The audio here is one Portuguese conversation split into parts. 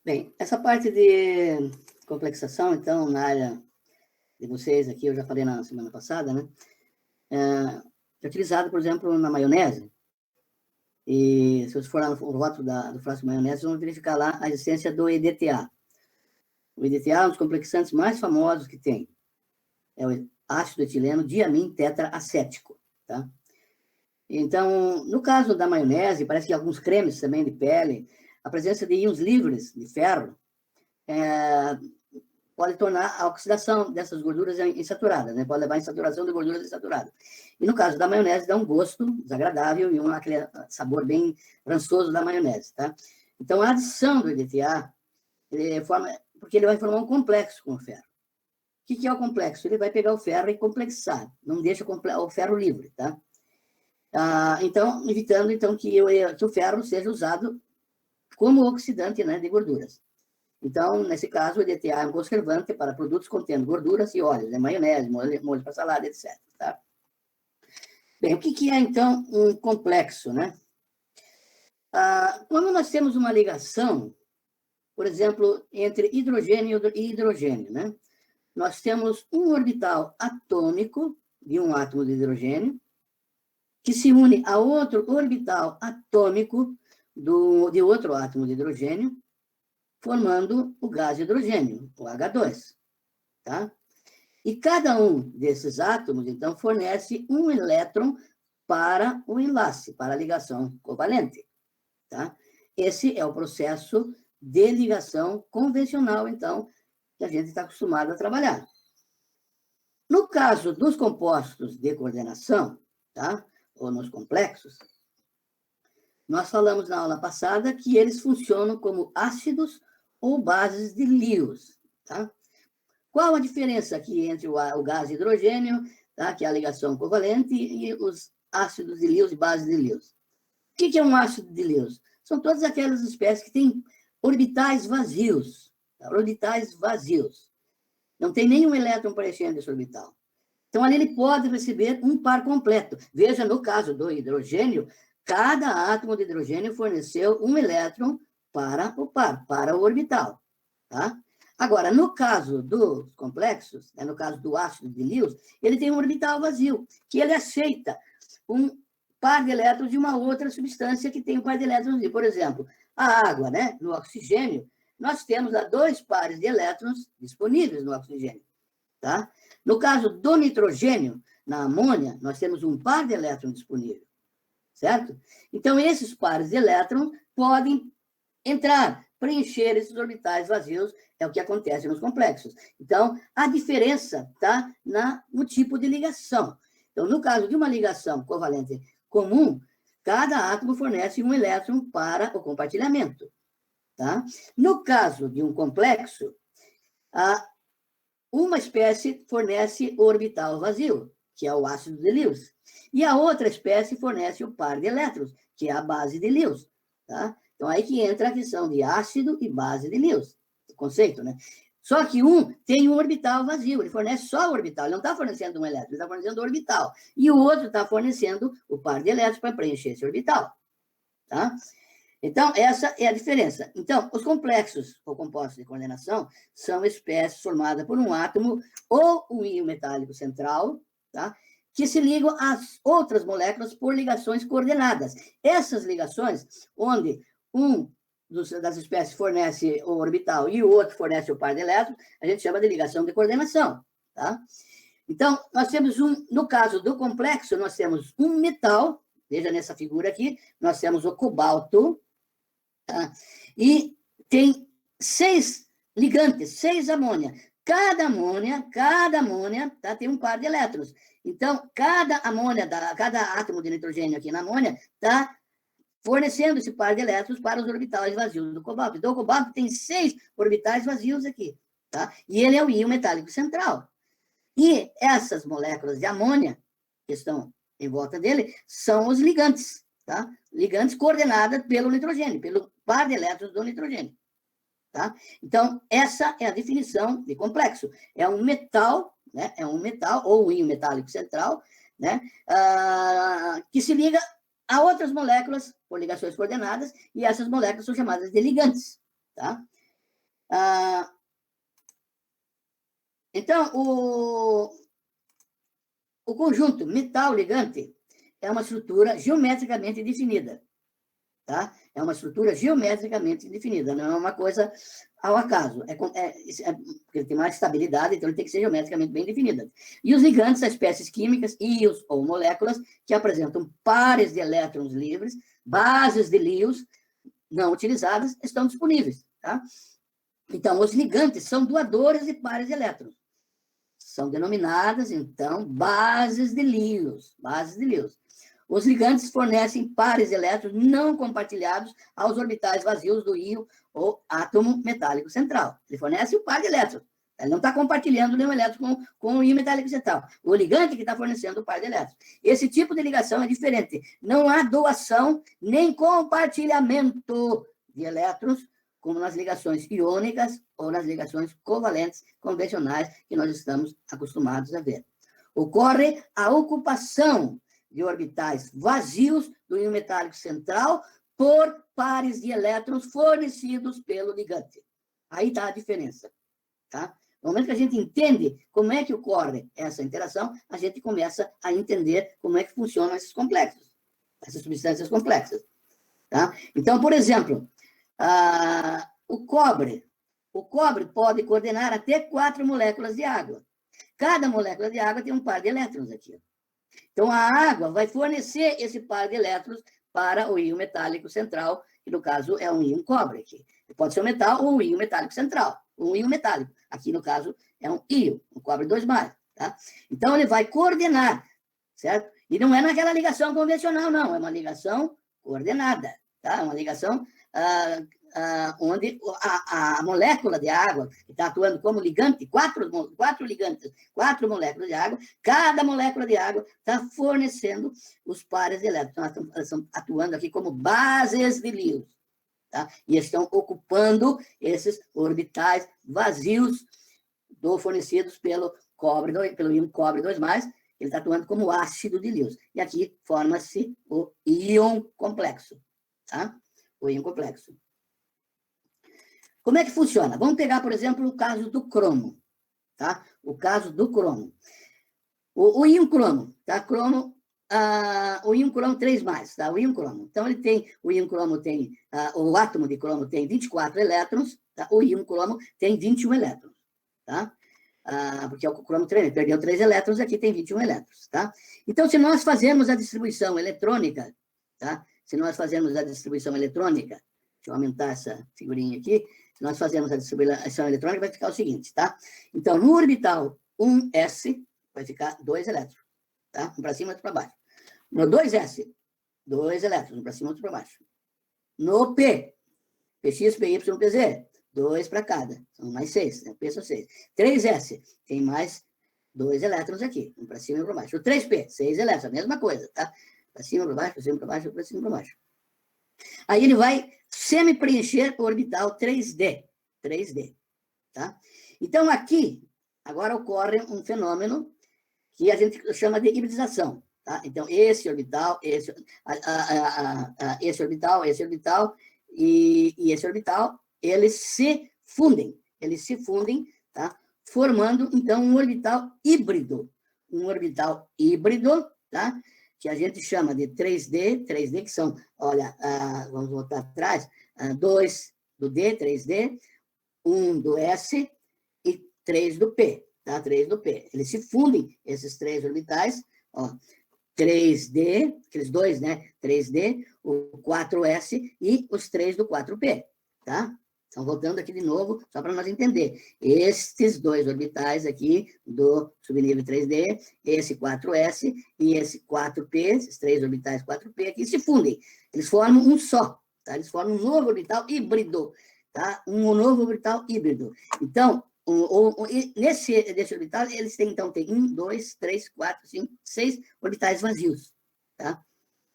Bem, essa parte de complexação, então, na área de vocês aqui, eu já falei na semana passada, né? É utilizado, por exemplo, na maionese. E se você for lá no rótulo do frasco de maionese, vocês vão verificar lá a existência do EDTA. O EDTA é um dos complexantes mais famosos que tem. É o ácido etileno diamim tetraacético, tá? Então, no caso da maionese, parece que alguns cremes também de pele, a presença de íons livres de ferro pode tornar a oxidação dessas gorduras insaturadas, né? Pode levar à insaturação de gorduras insaturadas. E no caso da maionese, dá um gosto desagradável e aquele sabor bem rançoso da maionese, tá? Então, a adição do EDTA, porque ele vai formar um complexo com o ferro. O que é o complexo? Ele vai pegar o ferro e complexar, não deixa o ferro livre, tá? Então, evitando então, que o ferro seja usado como oxidante, né, de gorduras. Então, nesse caso, o EDTA é um conservante para produtos contendo gorduras e óleos, né? Maionese, molho para salada, etc. Tá? Bem, o que é, então, um complexo, né? Quando nós temos uma ligação, por exemplo, entre hidrogênio e hidrogênio, né? Nós temos um orbital atômico de um átomo de hidrogênio que se une a outro orbital atômico de outro átomo de hidrogênio, formando o gás hidrogênio, o H2, tá? E cada um desses átomos, então, fornece um elétron para o enlace, para a ligação covalente, tá? Esse é o processo de ligação convencional, então, que a gente está acostumado a trabalhar. No caso dos compostos de coordenação, tá? Ou nos complexos, nós falamos na aula passada que eles funcionam como ácidos ou bases de Lewis, tá? Qual a diferença aqui entre o gás hidrogênio, tá? Que é a ligação covalente, e os ácidos de Lewis e bases de Lewis? O que é um ácido de Lewis? São todas aquelas espécies que têm orbitais vazios, tá? Orbitais vazios. Não tem nenhum elétron preenchendo esse orbital. Então, ali ele pode receber um par completo. Veja, no caso do hidrogênio, cada átomo de hidrogênio forneceu um elétron para o par, para o orbital. Tá? Agora, no caso dos complexos, no caso do ácido de Lewis, ele tem um orbital vazio, que ele aceita um par de elétrons de uma outra substância que tem um par de elétrons. Por exemplo, a água, né? No oxigênio, nós temos 2 pares de elétrons disponíveis no oxigênio. Tá? No caso do nitrogênio, na amônia, nós temos um par de elétrons disponível, certo? Então, esses pares de elétrons podem entrar, preencher esses orbitais vazios, é o que acontece nos complexos. Então, a diferença está no tipo de ligação. Então, no caso de uma ligação covalente comum, cada átomo fornece um elétron para o compartilhamento. Tá? No caso de um complexo, uma espécie fornece o orbital vazio, que é o ácido de Lewis, e a outra espécie fornece o par de elétrons, que é a base de Lewis. Tá? Então, aí que entra a questão de ácido e base de Lewis, o conceito, né? Só que um tem um orbital vazio, ele fornece só o orbital, ele não está fornecendo um elétron, ele está fornecendo o orbital. E o outro está fornecendo o par de elétrons para preencher esse orbital. Tá? Então, essa é a diferença. Então, os complexos ou compostos de coordenação são espécies formadas por um átomo ou um íon metálico central, tá? Que se ligam às outras moléculas por ligações coordenadas. Essas ligações, onde um das espécies fornece o orbital e o outro fornece o par de elétrons, a gente chama de ligação de coordenação, tá? Então, nós temos no caso do complexo, nós temos um metal, veja nessa figura aqui, nós temos o cobalto, tá? E tem 6 ligantes, 6 amônia. Cada amônia, tá, tem um par de elétrons. Então, cada átomo de nitrogênio aqui na amônia está fornecendo esse par de elétrons para os orbitais vazios do cobalto. Então, o cobalto tem 6 orbitais vazios aqui, tá? E ele é o íon metálico central. E essas moléculas de amônia, que estão em volta dele, são os ligantes, tá? Ligantes coordenadas pelo nitrogênio, pelo par de elétrons do nitrogênio. Tá? Então, essa é a definição de complexo. É um metal, né? É um metal, ou um íon metálico central, né? Que se liga a outras moléculas por ligações coordenadas, e essas moléculas são chamadas de ligantes. Tá? Então, o conjunto metal-ligante é uma estrutura geometricamente definida. Tá? É uma estrutura geometricamente definida, não é uma coisa ao acaso. Porque tem mais estabilidade, então ele tem que ser geometricamente bem definida. E os ligantes são espécies químicas, íons ou moléculas, que apresentam pares de elétrons livres, bases de líons não utilizadas, estão disponíveis. Tá? Então, os ligantes são doadores de pares de elétrons. São denominadas, então, bases de líons. Bases de líons. Os ligantes fornecem pares de elétrons não compartilhados aos orbitais vazios do íon ou átomo metálico central. Ele fornece o par de elétrons. Ele não está compartilhando nenhum elétron com o íon metálico central. O ligante que está fornecendo o par de elétrons. Esse tipo de ligação é diferente. Não há doação nem compartilhamento de elétrons, como nas ligações iônicas ou nas ligações covalentes convencionais que nós estamos acostumados a ver. Ocorre a ocupação de orbitais vazios do íon metálico central por pares de elétrons fornecidos pelo ligante. Aí está a diferença. Tá? No momento que a gente entende como é que ocorre essa interação, a gente começa a entender como é que funcionam esses complexos, essas substâncias complexas. Tá? Então, por exemplo, o cobre pode coordenar até 4 moléculas de água. Cada molécula de água tem um par de elétrons aqui. Então, a água vai fornecer esse par de elétrons para o íon metálico central, que no caso é um íon cobre aqui. Pode ser um metal ou um íon metálico central, um íon metálico. Aqui, no caso, é um íon, um cobre 2+. Tá? Então, ele vai coordenar, certo? E não é naquela ligação convencional, não. É uma ligação coordenada, tá? É uma ligação onde a molécula de água, que está atuando como ligante, quatro ligantes, 4 moléculas de água, cada molécula de água está fornecendo os pares de elétrons. Então, elas estão atuando aqui como bases de líons. Tá? E estão ocupando esses orbitais vazios fornecidos pelo íon cobre 2+, ele está atuando como ácido de líons. E aqui forma-se o íon complexo. Tá? O íon complexo. Como é que funciona? Vamos pegar, por exemplo, o caso do cromo. Tá? O caso do cromo. O íon cromo, tá? O íon cromo 3+, tá? O íon cromo. Então, o íon cromo tem, o átomo de cromo tem 24 elétrons, tá? O íon cromo tem 21 elétrons, tá? Porque o cromo perdeu 3 elétrons, aqui tem 21 elétrons, tá? Então, se nós fazermos a distribuição eletrônica, tá? Se nós fazermos a distribuição eletrônica, deixa eu aumentar essa figurinha aqui, se nós fazermos a distribuição eletrônica, vai ficar o seguinte, tá? Então, no orbital 1s, vai ficar 2 elétrons, tá? Um para cima e outro para baixo. No 2s, 2 elétrons, um para cima e outro para baixo. No P, Px, Py, Pz, 2 para cada, são mais 6, né? P são 6. 3s, tem mais 2 elétrons aqui, um para cima e um para baixo. O 3p, 6 elétrons, a mesma coisa, tá? Para cima, para baixo, para cima, para baixo, para cima, para baixo. Aí ele vai semi-preencher o orbital 3D. 3D, tá? Então, aqui, agora ocorre um fenômeno que a gente chama de hibridização, tá? Então, esse orbital e esse orbital, eles se fundem, tá? Formando, então, um orbital híbrido. Um orbital híbrido, tá? Que a gente chama de 3D, que são, olha, vamos voltar atrás, 2 do D, 3D, 1 do S e 3 do P, tá? 3 do P. Eles se fundem, esses 3 orbitais, ó, 3D, aqueles dois, né? 3D, o 4S e os 3 do 4P, tá? Então, voltando aqui de novo, só para nós entender. Estes 2 orbitais aqui do subnível 3D, esse 4S e esse 4P, esses 3 orbitais 4P aqui se fundem. Eles formam um só, tá? Eles formam um novo orbital híbrido, tá? Um novo orbital híbrido. Então, nesse orbital, eles têm, então, tem 1, 2, 3, 4, 5, 6 orbitais vazios, tá?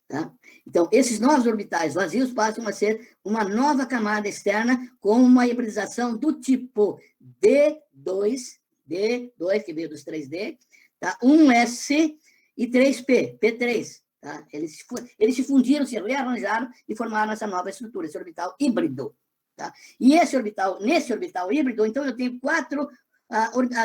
Tá? Então, esses novos orbitais vazios passam a ser uma nova camada externa com uma hibridização do tipo D2, que veio dos 3D, tá? 1S e 3P, P3. Tá? Eles se fundiram, se rearranjaram e formaram essa nova estrutura, esse orbital híbrido. Tá? E nesse orbital híbrido, então, eu tenho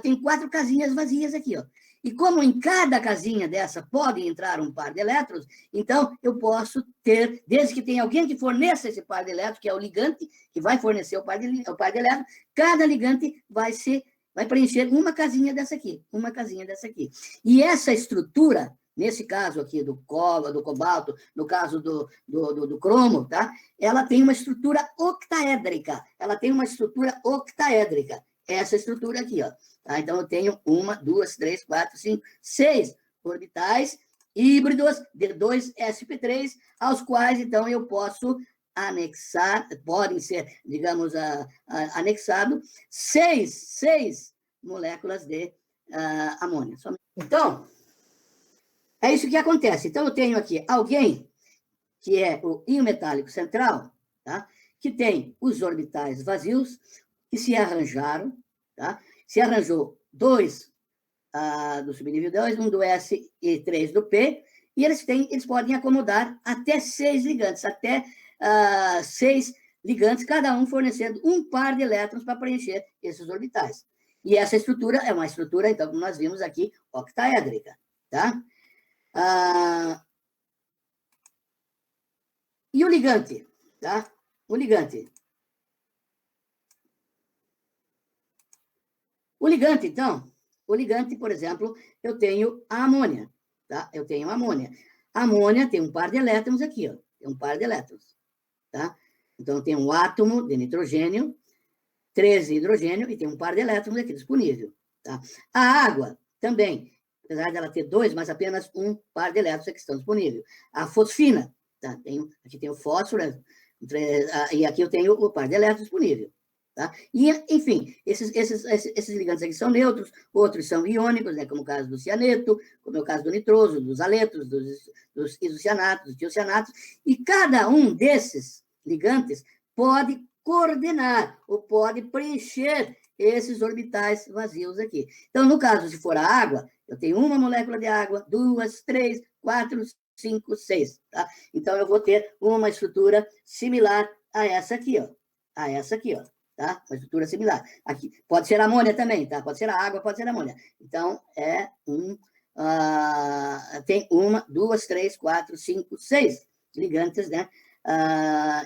tenho 4 casinhas vazias aqui. Ó. E como em cada casinha dessa pode entrar um par de elétrons, então eu posso ter, desde que tenha alguém que forneça esse par de elétrons, que é o ligante, que vai fornecer o par de elétrons, cada ligante vai preencher uma casinha dessa aqui, uma casinha dessa aqui. E essa estrutura, nesse caso aqui do cobalto, no caso do cromo, tá? Ela tem uma estrutura octaédrica. Ela tem uma estrutura octaédrica. Essa estrutura aqui, ó. Tá? Então, eu tenho 1, 2, 3, 4, 5, 6 orbitais híbridos de 2sp3, aos quais, então, eu posso anexar, podem ser, digamos, anexados 6 moléculas de amônia. Então, é isso que acontece. Então, eu tenho aqui alguém que é o íon metálico central, tá? Que tem os orbitais vazios, que se arranjaram, tá? Se arranjou 2 do subnível 2, 1 do S e 3 do P, e eles podem acomodar até 6 ligantes, até 6 ligantes, cada um fornecendo um par de elétrons para preencher esses orbitais. E essa estrutura é uma estrutura, então, como nós vimos aqui, octaédrica, tá? E o ligante, tá? O ligante. O ligante, então, por exemplo, eu tenho a amônia, tá? Eu tenho a amônia. A amônia tem um par de elétrons aqui, ó. Tem um par de elétrons, tá? Então, tem um átomo de nitrogênio, 13 hidrogênio, e tem um par de elétrons aqui disponível, tá? A água também, apesar dela ter 2, mas apenas um par de elétrons que estão disponíveis. A fosfina, tá? Aqui tem o fósforo, e aqui eu tenho o par de elétrons disponível. Tá? E, enfim, esses ligantes aqui são neutros, outros são iônicos, né, como o caso do cianeto, como é o caso do nitroso, dos aletos, dos isocianatos, dos tiocianatos, e cada um desses ligantes pode coordenar ou pode preencher esses orbitais vazios aqui. Então, no caso, se for a água, eu tenho uma molécula de água, 2, 3, 4, 5, 6. Tá? Então, eu vou ter uma estrutura similar a essa aqui, ó. A essa aqui, ó. Tá? Uma estrutura similar. Aqui, pode ser amônia também, tá? Pode ser a água, pode ser a amônia. Então, tem 1, 2, 3, 4, 5, 6 ligantes, né?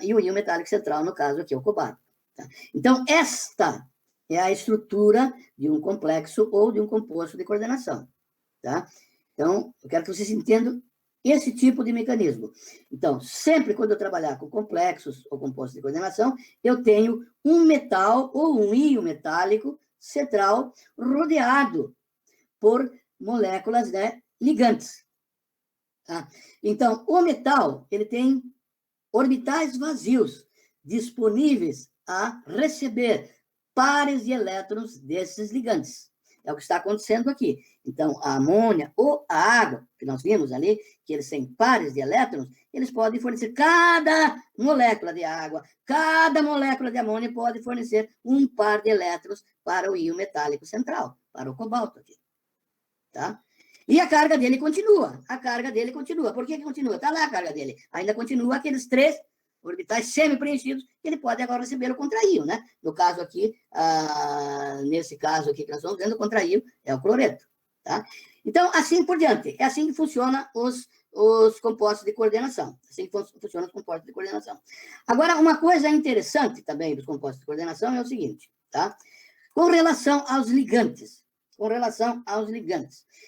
E o íon metálico central, no caso aqui, é o cobalto. Tá? Então, esta é a estrutura de um complexo ou de um composto de coordenação. Tá? Então, eu quero que vocês entendam esse tipo de mecanismo. Então, sempre quando eu trabalhar com complexos ou compostos de coordenação, eu tenho um metal ou um íon metálico central rodeado por moléculas, né, ligantes. Tá? Então, o metal, ele tem orbitais vazios disponíveis a receber pares de elétrons desses ligantes. É o que está acontecendo aqui. Então, a amônia ou a água, que nós vimos ali, que eles têm pares de elétrons, eles podem fornecer cada molécula de água, cada molécula de amônia pode fornecer um par de elétrons para o íon metálico central, para o cobalto aqui. Tá? E a carga dele continua. Por que continua? Está lá a carga dele. Ainda continua aqueles 3 orbitais semi-preenchidos que ele pode agora receber o contraíon, né? No caso aqui, nesse caso aqui que nós estamos vendo, o contraíon é o cloreto, tá? Então, assim por diante. É assim que funcionam os compostos de coordenação. Assim que funcionam os compostos de coordenação. Agora, uma coisa interessante também dos compostos de coordenação é o seguinte, tá? Com relação aos ligantes.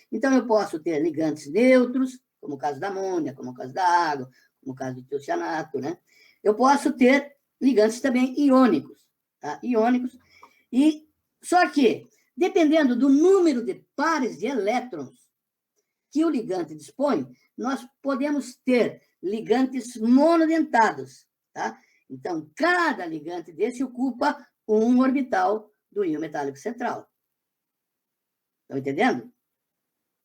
Então, eu posso ter ligantes neutros, como o caso da amônia, como o caso da água, como o caso do tiocianato, né? Eu posso ter ligantes também iônicos, tá? Iônicos. E só que, dependendo do número de pares de elétrons que o ligante dispõe, nós podemos ter ligantes monodentados, tá? Então, cada ligante desse ocupa um orbital do íon metálico central. Estão entendendo?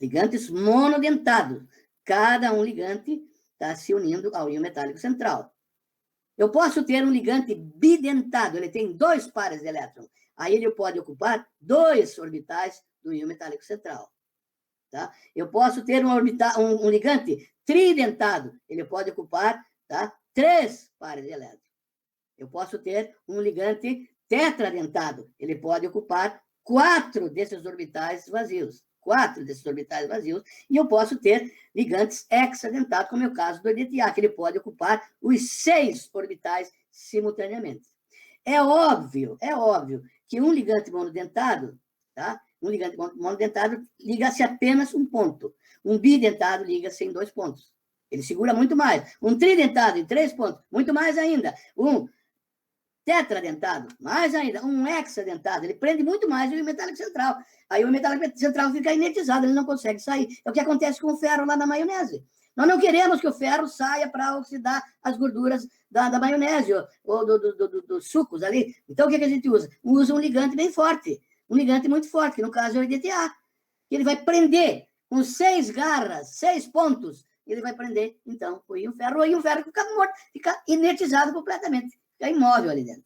Ligantes monodentados. Cada um ligante está se unindo ao íon metálico central. Eu posso ter um ligante bidentado, ele tem 2 pares de elétrons. Aí ele pode ocupar 2 orbitais do íon metálico central. Tá? Eu posso ter um ligante tridentado, ele pode ocupar, tá, 3 pares de elétrons. Eu posso ter um ligante tetradentado. Ele pode ocupar 4 desses orbitais vazios. 4 desses orbitais vazios. E eu posso ter ligantes hexadentados, como é o caso do EDTA, que ele pode ocupar os 6 orbitais simultaneamente. É óbvio que um ligante monodentado, tá? Um ligante monodentado liga-se apenas um ponto. Um bidentado liga-se em 2 pontos. Ele segura muito mais. Um tridentado em 3 pontos, muito mais ainda. Um tetradentado, mais ainda. Um hexadentado, ele prende muito mais do metálico central. Aí o metálico central fica inetizado, ele não consegue sair. É o que acontece com o ferro lá na maionese. Nós não queremos que o ferro saia para oxidar as gorduras da maionese ou dos sucos ali. Então, o que a gente usa? Usa um ligante bem forte, um ligante muito forte, que no caso é o EDTA, que ele vai prender com 6 garras, 6 pontos, ele vai prender, então, o ferro fica morto, fica inetizado completamente, fica imóvel ali dentro.